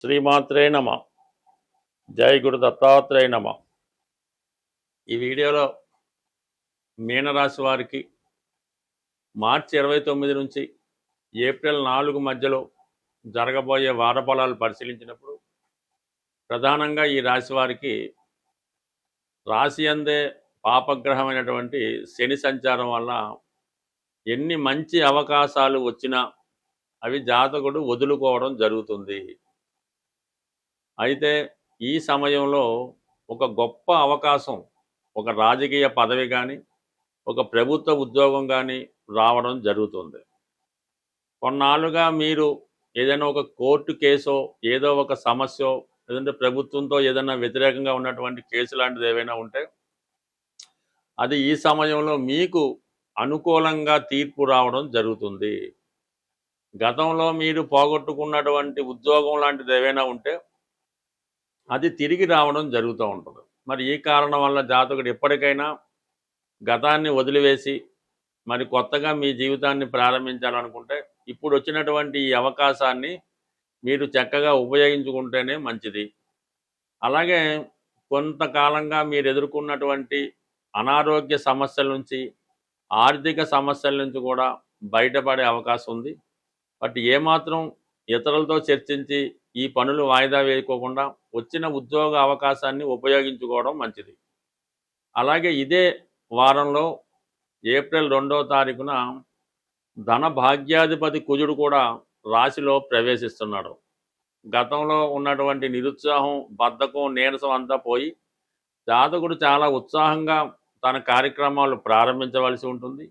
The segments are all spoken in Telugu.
శ్రీమాత్రే నమ. జై గురు దత్తాత్రేయ నమ. ఈ వీడియోలో మీనరాశి వారికి మార్చి 29 నుంచి ఏప్రిల్ 4 మధ్యలో జరగబోయే వార ఫలాలు పరిశీలించినప్పుడు ప్రధానంగా ఈ రాశి వారికి రాశి అందే పాపగ్రహమైనటువంటి శని సంచారం వల్ల ఎన్ని మంచి అవకాశాలు వచ్చినా అవి జాతకుడు వదులుకోవడం జరుగుతుంది. అయితే ఈ సమయంలో ఒక గొప్ప అవకాశం, ఒక రాజకీయ పదవి కానీ ఒక ప్రభుత్వ ఉద్యోగం కానీ రావడం జరుగుతుంది. కొన్నాళ్ళుగా మీరు ఏదైనా ఒక కోర్టు కేసో ఏదో ఒక సమస్యో లేదంటే ప్రభుత్వంతో ఏదైనా వ్యతిరేకంగా ఉన్నటువంటి కేసు లాంటిది ఏవైనా ఉంటే అది ఈ సమయంలో మీకు అనుకూలంగా తీర్పు రావడం జరుగుతుంది. గతంలో మీరు పోగొట్టుకున్నటువంటి ఉద్యోగం లాంటిది ఏవైనా ఉంటే అది తిరిగి రావడం జరుగుతూ ఉంటుంది. మరి ఈ కారణం వల్ల జాతకుడు ఎప్పటికైనా గతాన్ని వదిలివేసి మరి కొత్తగా మీ జీవితాన్ని ప్రారంభించాలనుకుంటే ఇప్పుడు వచ్చినటువంటి ఈ అవకాశాన్ని మీరు చక్కగా ఉపయోగించుకుంటేనే మంచిది. అలాగే కొంతకాలంగా మీరు ఎదుర్కొన్నటువంటి అనారోగ్య సమస్యల నుంచి ఆర్థిక సమస్యల నుంచి కూడా బయటపడే అవకాశం ఉంది. బట్ ఏమాత్రం ఇతరులతో చర్చించి ఈ పనులు వాయిదా వేయకోకుండా వచ్చిన ఉద్యోగ అవకాశాన్ని ఉపయోగించుకోవడం మంచిది. అలాగే ఇదే వారంలో ఏప్రిల్ 2వ తారీఖున ధన భాగ్యాధిపతి కుజుడు కూడా రాశిలో ప్రవేశిస్తున్నాడు. గతంలో ఉన్నటువంటి నిరుత్సాహం, బద్ధకం, నీరసం అంతా పోయి జాతకుడు చాలా ఉత్సాహంగా తన కార్యక్రమాలు ప్రారంభించవలసి ఉంటుంది.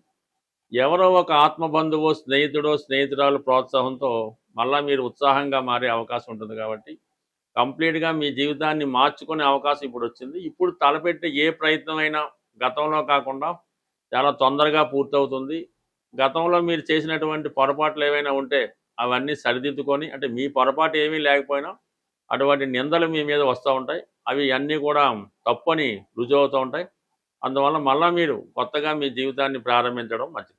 ఎవరో ఒక ఆత్మబంధువో స్నేహితుడో స్నేహితురాలు ప్రోత్సాహంతో మళ్ళీ మీరు ఉత్సాహంగా మారే అవకాశం ఉంటుంది. కాబట్టి కంప్లీట్గా మీ జీవితాన్ని మార్చుకునే అవకాశం ఇప్పుడు వచ్చింది. ఇప్పుడు తలపెట్టే ఏ ప్రయత్నమైనా గతంలో కాకుండా చాలా తొందరగా పూర్తవుతుంది. గతంలో మీరు చేసినటువంటి పొరపాట్లు ఏవైనా ఉంటే అవన్నీ సరిదిద్దుకొని, అంటే మీ పొరపాటు ఏమీ లేకపోయినా అటువంటి నిందలు మీ మీద వస్తూ ఉంటాయి. అవి అన్నీ కూడా తప్పని రుజువు అవుతూ ఉంటాయి. అందువల్ల మళ్ళీ మీరు కొత్తగా మీ జీవితాన్ని ప్రారంభించడం మంచిది.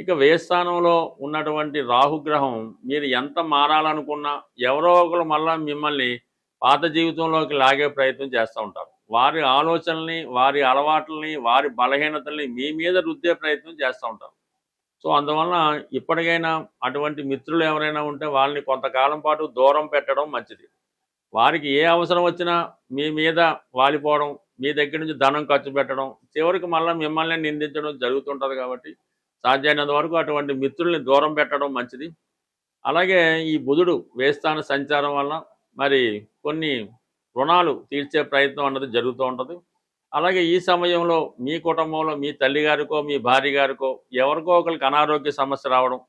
ఇక వ్యయస్థానంలో ఉన్నటువంటి రాహుగ్రహం మీరు ఎంత మారాలనుకున్నా ఎవరో ఒకరు మళ్ళీ మిమ్మల్ని పాత జీవితంలోకి లాగే ప్రయత్నం చేస్తూ ఉంటారు. వారి ఆలోచనల్ని, వారి అలవాట్లని, వారి బలహీనతల్ని మీ మీద రుద్దే ప్రయత్నం చేస్తూ ఉంటారు. సో అందువలన ఇప్పటికైనా అటువంటి మిత్రులు ఎవరైనా ఉంటే వాళ్ళని కొంతకాలం పాటు దూరం పెట్టడం మంచిది. వారికి ఏ అవసరం వచ్చినా మీ మీద వాలిపోవడం, మీ దగ్గర నుంచి ధనం ఖర్చు పెట్టడం, చివరికి మళ్ళీ మిమ్మల్ని నిందించడం జరుగుతుంటుంది. కాబట్టి సాధ్యమైనంత వరకు అటువంటి మిత్రుల్ని దూరం పెట్టడం మంచిది. అలాగే ఈ బుధుడు వ్యయస్థాన సంచారం వల్ల మరి కొన్ని రుణాలు తీర్చే ప్రయత్నం అన్నది జరుగుతూ ఉంటుంది. అలాగే ఈ సమయంలో మీ కుటుంబంలో మీ తల్లిగారికో మీ భార్య గారికో ఎవరికో ఒకరికి అనారోగ్య సమస్య రావడం,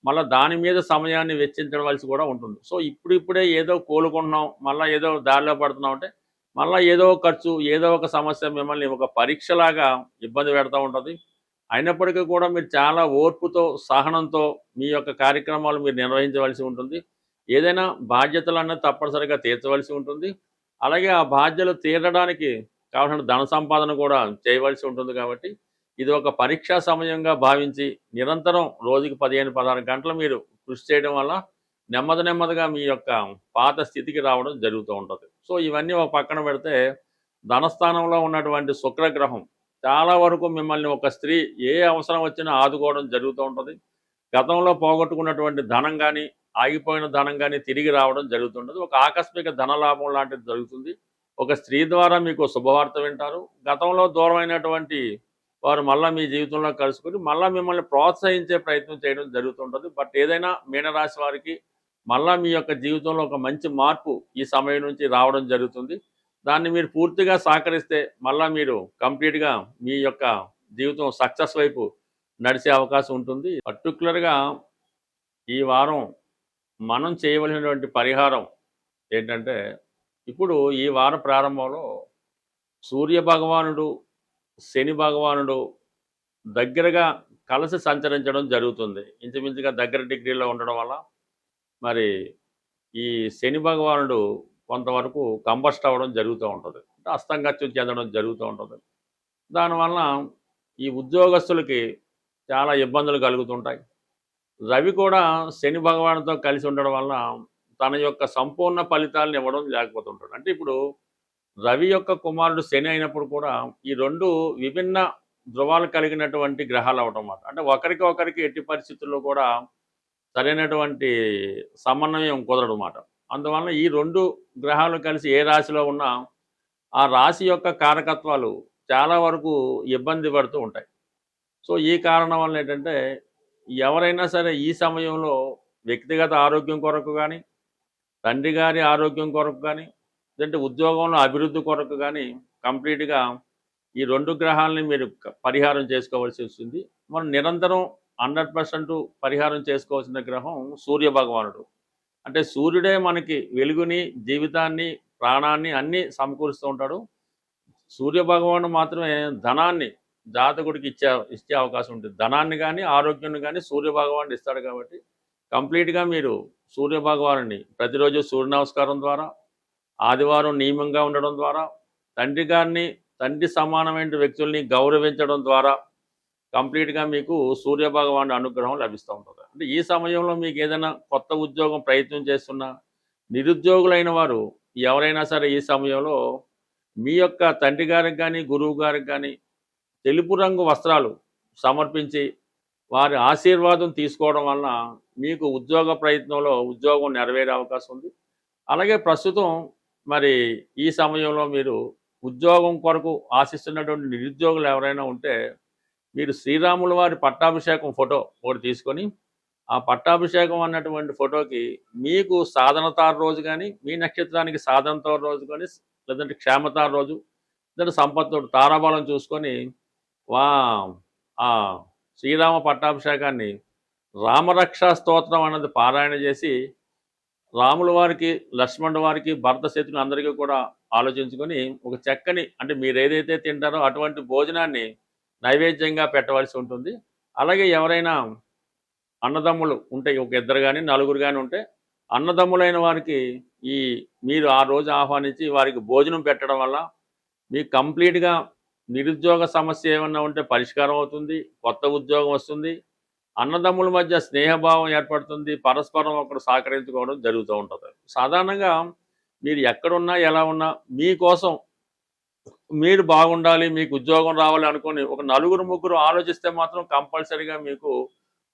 మళ్ళీ దాని మీద సమయాన్ని వెచ్చించవలసి కూడా ఉంటుంది. సో ఇప్పుడిప్పుడే ఏదో కోలుకుంటున్నాం, మళ్ళీ ఏదో దారిలో పడుతున్నాం అంటే మళ్ళీ ఏదో ఖర్చు, ఏదో ఒక సమస్య మిమ్మల్ని ఒక పరీక్షలాగా ఇబ్బంది పెడతా ఉంటుంది. అయినప్పటికీ కూడా మీరు చాలా ఓర్పుతో, సహనంతో మీ యొక్క కార్యక్రమాలు మీరు నిర్వహించవలసి ఉంటుంది. ఏదైనా బాధ్యతలు అన్నది తప్పనిసరిగా తీర్చవలసి ఉంటుంది. అలాగే ఆ బాధ్యతలు తీరడానికి కావాల్సిన ధన సంపాదన కూడా చేయవలసి ఉంటుంది. కాబట్టి ఇది ఒక పరీక్షా సమయంగా భావించి నిరంతరం రోజుకి 15-16 గంటలు మీరు కృషి చేయడం వల్ల నెమ్మదిగా మీ యొక్క పాత స్థితికి రావడం జరుగుతూ ఉంటుంది. సో ఇవన్నీ ఒక పక్కన పెడితే ధనస్థానంలో ఉన్నటువంటి శుక్రగ్రహం చాలా వరకు మిమ్మల్ని ఒక స్త్రీ ఏ అవసరం వచ్చినా ఆదుకోవడం జరుగుతూ ఉంటుంది. గతంలో పోగొట్టుకున్నటువంటి ధనం కానీ, ఆగిపోయిన ధనం కానీ తిరిగి రావడం జరుగుతుంటుంది. ఒక ఆకస్మిక ధనలాభం లాంటిది జరుగుతుంది. ఒక స్త్రీ ద్వారా మీకు శుభవార్త వింటారు. గతంలో దూరమైనటువంటి వారు మళ్ళీ మీ జీవితంలో కలుసుకుని మళ్ళీ మిమ్మల్ని ప్రోత్సహించే ప్రయత్నం చేయడం జరుగుతుంటుంది. బట్ ఏదైనా మీనరాశి వారికి మళ్ళీ మీ యొక్క జీవితంలో ఒక మంచి మార్పు ఈ సమయం నుంచి రావడం జరుగుతుంది. దాన్ని మీరు పూర్తిగా సహకరిస్తే మళ్ళీ మీరు కంప్లీట్గా మీ యొక్క జీవితం సక్సెస్ వైపు నడిచే అవకాశం ఉంటుంది. పర్టికులర్గా ఈ వారం మనం చేయవలసినటువంటి పరిహారం ఏంటంటే, ఇప్పుడు ఈ వార ప్రారంభంలో సూర్య భగవానుడు, శని భగవానుడు దగ్గరగా కలిసి సంచరించడం జరుగుతుంది. ఇంచుమించుగా దగ్గర డిగ్రీలో ఉండడం వల్ల మరి ఈ శని భగవానుడు కొంతవరకు కంబస్ట్ అవ్వడం జరుగుతూ ఉంటుంది, అంటే అస్తంగత్యం చెందడం జరుగుతూ ఉంటుంది. దానివల్ల ఈ ఉద్యోగస్తులకి చాలా ఇబ్బందులు కలుగుతుంటాయి. రవి కూడా శని భగవానుడితో కలిసి ఉండడం వల్ల తన యొక్క సంపూర్ణ ఫలితాలను ఇవ్వడం లేకపోతుంటాడు. అంటే ఇప్పుడు రవి యొక్క కుమారుడు శని అయినప్పుడు కూడా ఈ రెండు విభిన్న ధృవాలు కలిగినటువంటి గ్రహాలు అవడం మాట. అంటే ఒకరికి ఒకరికి ఎట్టి పరిస్థితుల్లో కూడా సరైనటువంటి సమన్వయం కుదరడు మాట. అందువలన ఈ రెండు గ్రహాలు కలిసి ఏ రాశిలో ఉన్నా ఆ రాశి యొక్క కారకత్వాలు చాలా వరకు ఇబ్బంది పడుతూ ఉంటాయి. సో ఈ కారణం వల్ల ఏంటంటే ఎవరైనా సరే ఈ సమయంలో వ్యక్తిగత ఆరోగ్యం కొరకు కానీ, తండ్రి గారి ఆరోగ్యం కొరకు కానీ, లేదంటే ఉద్యోగంలో అభివృద్ధి కొరకు కానీ కంప్లీట్గా ఈ రెండు గ్రహాలని మీరు పరిహారం చేసుకోవాల్సి వస్తుంది. మనం నిరంతరం 100% పరిహారం చేసుకోవాల్సిన గ్రహం సూర్య భగవానుడు. అంటే సూర్యుడే మనకి వెలుగుని, జీవితాన్ని, ప్రాణాన్ని అన్నీ సమకూరుస్తూ ఉంటాడు. సూర్య భగవానుడు మాత్రమే ధనాన్ని జాతకుడికి ఇచ్చే అవకాశం ఉంటుంది. ధనాన్ని కానీ, ఆరోగ్యాన్ని కానీ సూర్య భగవానుడు ఇస్తాడు. కాబట్టి కంప్లీట్గా మీరు సూర్య భగవానుడిని ప్రతిరోజు సూర్య నమస్కారం ద్వారా, ఆదివారం నియమంగా ఉండడం ద్వారా, తండ్రి గారిని, తండ్రి సమానమైన వ్యక్తుల్ని గౌరవించడం ద్వారా కంప్లీట్గా మీకు సూర్య భగవానుడి అనుగ్రహం లభిస్తూ ఉంటుంది. అంటే ఈ సమయంలో మీకు ఏదైనా కొత్త ఉద్యోగం ప్రయత్నం చేస్తున్నా, నిరుద్యోగులైన వారు ఎవరైనా సరే ఈ సమయంలో మీ యొక్క తండ్రి గారికి కానీ, గురువు గారికి కానీ తెలుపు రంగు వస్త్రాలు సమర్పించి వారి ఆశీర్వాదం తీసుకోవడం వలన మీకు ఉద్యోగ ప్రయత్నంలో ఉద్యోగం నెరవేరే అవకాశం ఉంది. అలాగే ప్రస్తుతం మరి ఈ సమయంలో మీరు ఉద్యోగం కొరకు ఆశిస్తున్నటువంటి నిరుద్యోగులు ఎవరైనా ఉంటే మీరు శ్రీరాముల వారి పట్టాభిషేకం ఫోటో ఒకటి తీసుకొని ఆ పట్టాభిషేకం అన్నటువంటి ఫోటోకి మీకు సాధనతార రోజు కానీ, మీ నక్షత్రానికి సాధనతార రోజు కానీ, లేదంటే క్షేమతార రోజు, లేదంటే సంపత్తోడు తారాబలం చూసుకొని వా ఆ శ్రీరామ పట్టాభిషేకాన్ని రామరక్షా స్తోత్రం అన్నది పారాయణ చేసి రాముల వారికి, లక్ష్మణుల వారికి, భరత శత్రుని అందరికీ కూడా ఆలోచించుకొని ఒక చక్కని అంటే మీరు ఏదైతే తింటారో అటువంటి భోజనాన్ని నైవేద్యంగా పెట్టవలసి ఉంటుంది. అలాగే ఎవరైనా అన్నదమ్ములు ఉంటే ఒక ఇద్దరు కానీ, నలుగురు కానీ ఉంటే అన్నదమ్ములైన వారికి మీరు ఆ రోజు ఆహ్వానించి వారికి భోజనం పెట్టడం వల్ల మీకు కంప్లీట్గా నిరుద్యోగ సమస్య ఏమన్నా ఉంటే పరిష్కారం అవుతుంది, కొత్త ఉద్యోగం వస్తుంది, అన్నదమ్ముల మధ్య స్నేహభావం ఏర్పడుతుంది, పరస్పరం ఒకరు సహకరించుకోవడం జరుగుతూ ఉంటుంది. సాధారణంగా మీరు ఎక్కడున్నా ఎలా ఉన్నా మీకోసం మీరు బాగుండాలి, మీకు ఉద్యోగం రావాలి అనుకుని ఒక నలుగురు ముగ్గురు ఆలోచిస్తే మాత్రం కంపల్సరీగా మీకు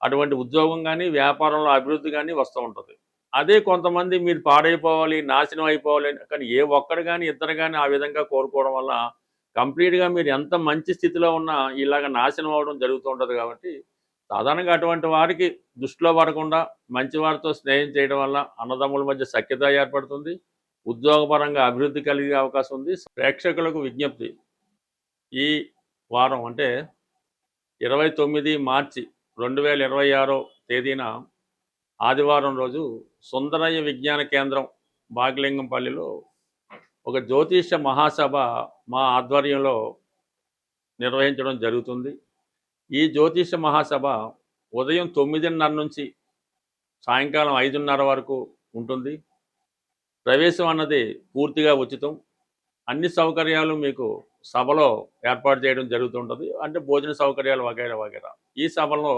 అటువంటి ఉద్యోగం కానీ, వ్యాపారంలో అభివృద్ధి కానీ వస్తూ ఉంటుంది. అదే కొంతమంది మీరు పాడైపోవాలి, నాశనం అయిపోవాలి కానీ ఏ ఒక్కరు కానీ, ఇద్దరు కానీ ఆ విధంగా కోరుకోవడం వల్ల కంప్లీట్గా మీరు ఎంత మంచి స్థితిలో ఉన్నా ఇలాగ నాశనం అవ్వడం జరుగుతూ ఉంటుంది. కాబట్టి సాధారణంగా అటువంటి వారికి దృష్టిలో పడకుండా మంచి వారితో స్నేహం చేయడం వల్ల అన్నదమ్ముల మధ్య సఖ్యత ఏర్పడుతుంది, ఉద్యోగపరంగా అభివృద్ధి కలిగే అవకాశం ఉంది. ప్రేక్షకులకు విజ్ఞప్తి, ఈ వారం అంటే 29 మార్చి 2026 తేదీన ఆదివారం రోజు సుందరయ్య విజ్ఞాన కేంద్రం బాగలింగంపల్లిలో ఒక జ్యోతిష మహాసభ మా ఆధ్వర్యంలో నిర్వహించడం జరుగుతుంది. ఈ జ్యోతిష మహాసభ ఉదయం 9:30 నుంచి సాయంకాలం 5:30 వరకు ఉంటుంది. ప్రవేశం అన్నది పూర్తిగా ఉచితం. అన్ని సౌకర్యాలు మీకు సభలో ఏర్పాటు చేయడం జరుగుతుంటుంది. అంటే భోజన సౌకర్యాలు వగైరా వగైరా. ఈ సభలో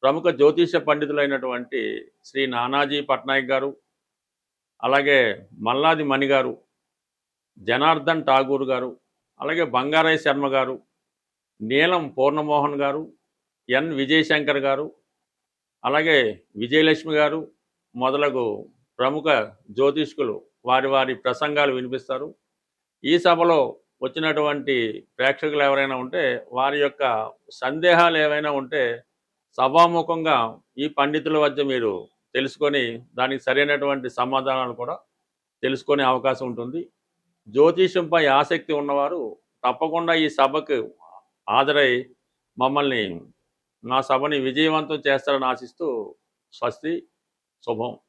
ప్రముఖ జ్యోతిష పండితులైనటువంటి శ్రీ నానాజీ పట్నాయక్ గారు, అలాగే మల్లాది మణి గారు, జనార్దన్ ఠాగూర్ గారు, అలాగే బంగారయ్య శర్మ గారు, నీలం పూర్ణమోహన్ గారు, ఎన్ విజయశంకర్ గారు, అలాగే విజయలక్ష్మి గారు మొదలగు ప్రముఖ జ్యోతిష్కులు వారి వారి ప్రసంగాలు వినిపిస్తారు. ఈ సభలో వచ్చినటువంటి ప్రేక్షకులు ఎవరైనా ఉంటే వారి యొక్క సందేహాలు ఏవైనా ఉంటే సభాముఖంగా ఈ పండితుల వద్ద మీరు తెలుసుకొని దానికి సరైనటువంటి సమాధానాలు కూడా తెలుసుకునే అవకాశం ఉంటుంది. జ్యోతిషంపై ఆసక్తి ఉన్నవారు తప్పకుండా ఈ సభకు హాజరై మమ్మల్ని మా సభని విజయవంతం చేస్తారని ఆశిస్తూ స్వస్తి, శుభం.